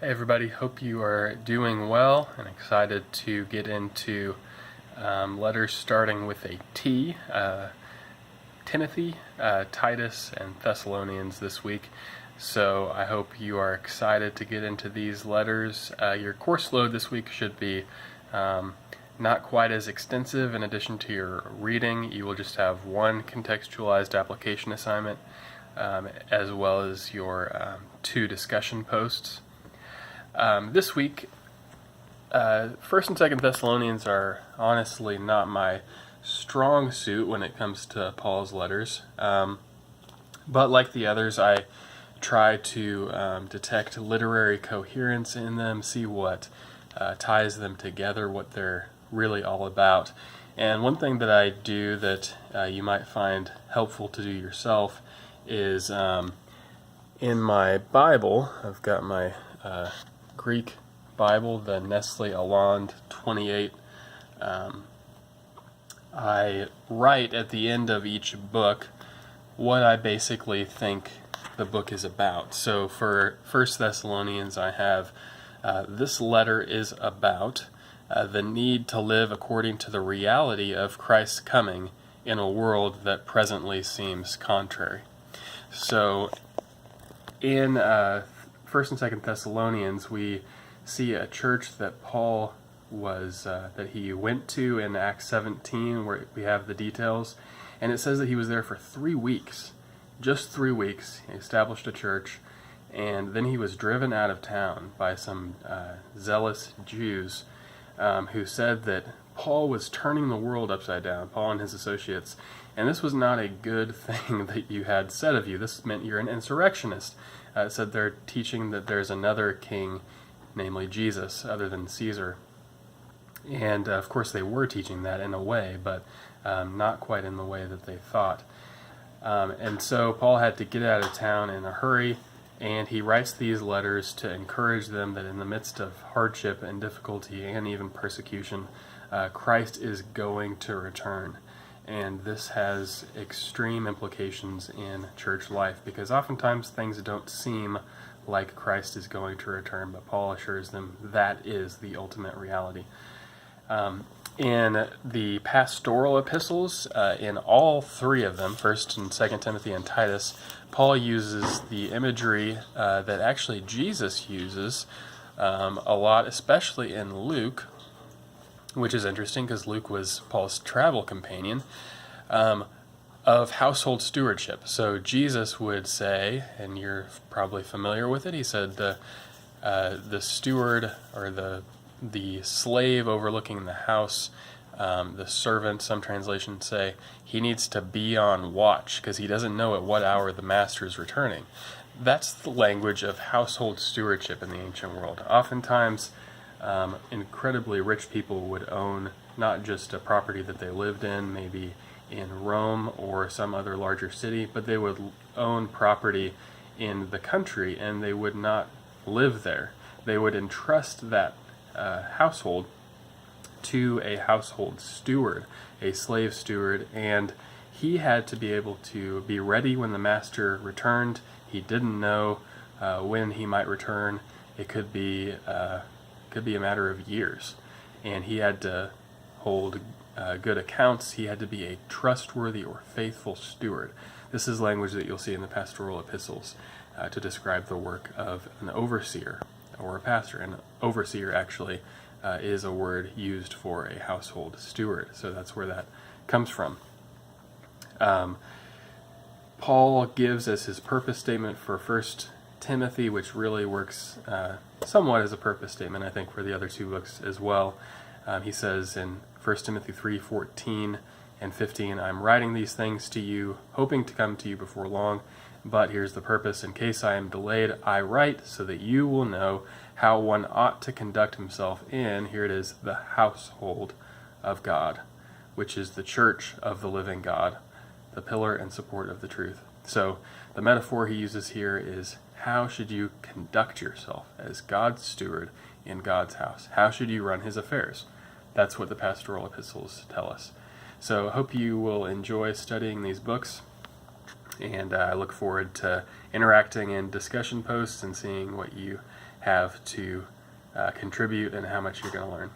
Hey everybody, hope you are doing well and excited to get into letters starting with a T. Timothy, Titus, and Thessalonians this week. So I hope you are excited to get into these letters. Your course load this week should be not quite as extensive. In addition to your reading, you will just have one contextualized application assignment as well as your 2 discussion posts. This week, 1st and 2nd Thessalonians are honestly not my strong suit when it comes to Paul's letters, but like the others, I try to detect literary coherence in them, see what ties them together, what they're really all about. And one thing that I do that you might find helpful to do yourself is in my Bible, I've got my Greek Bible, the Nestle Aland 28. I write at the end of each book what I basically think the book is about. So for 1 Thessalonians, I have this letter is about the need to live according to the reality of Christ's coming in a world that presently seems contrary. So in 1st and 2nd Thessalonians, we see a church that Paul was that he went to in Acts 17, where we have the details, and it says that he was there for 3 weeks, just 3 weeks. He established a church, and then he was driven out of town by some zealous Jews who said that Paul was turning the world upside down, Paul and his associates, and this was not a good thing that you had said of you. This meant you're an insurrectionist. It said they're teaching that there's another king, namely Jesus, other than Caesar. And of course they were teaching that in a way, but not quite in the way that they thought. And so Paul had to get out of town in a hurry, and he writes these letters to encourage them that in the midst of hardship and difficulty and even persecution, Christ is going to return. And this has extreme implications in church life, because oftentimes things don't seem like Christ is going to return, but Paul assures them that is the ultimate reality. In the pastoral epistles, in all 3 of them, 1st and 2nd Timothy and Titus, Paul uses the imagery that actually Jesus uses a lot, especially in Luke, which is interesting because Luke was Paul's travel companion, of household stewardship. So Jesus would say, and you're probably familiar with it, he said the steward, or the slave overlooking the house, the servant, some translations say, he needs to be on watch because he doesn't know at what hour the master is returning. That's the language of household stewardship in the ancient world. Oftentimes, incredibly rich people would own not just a property that they lived in, maybe in Rome or some other larger city, but they would own property in the country, and they would not live there. They would entrust that household to a household steward, a slave steward, and he had to be able to be ready when the master returned. He didn't know when he might return. It could be a matter of years, and he had to hold good accounts. He had to be a trustworthy or faithful steward. This is language that you'll see in the pastoral epistles to describe the work of an overseer or a pastor. An overseer actually is a word used for a household steward, so that's where that comes from. Paul gives as his purpose statement for 1 Timothy, which really works somewhat as a purpose statement, I think, for the other 2 books as well. He says in 1 Timothy 3:14 and 15, I'm writing these things to you, hoping to come to you before long, but here's the purpose. In case I am delayed, I write so that you will know how one ought to conduct himself in, here it is, the household of God, which is the church of the living God, the pillar and support of the truth. So the metaphor he uses here is, how should you conduct yourself as God's steward in God's house? How should you run his affairs? That's what the pastoral epistles tell us. So I hope you will enjoy studying these books, and I look forward to interacting in discussion posts and seeing what you have to contribute and how much you're going to learn.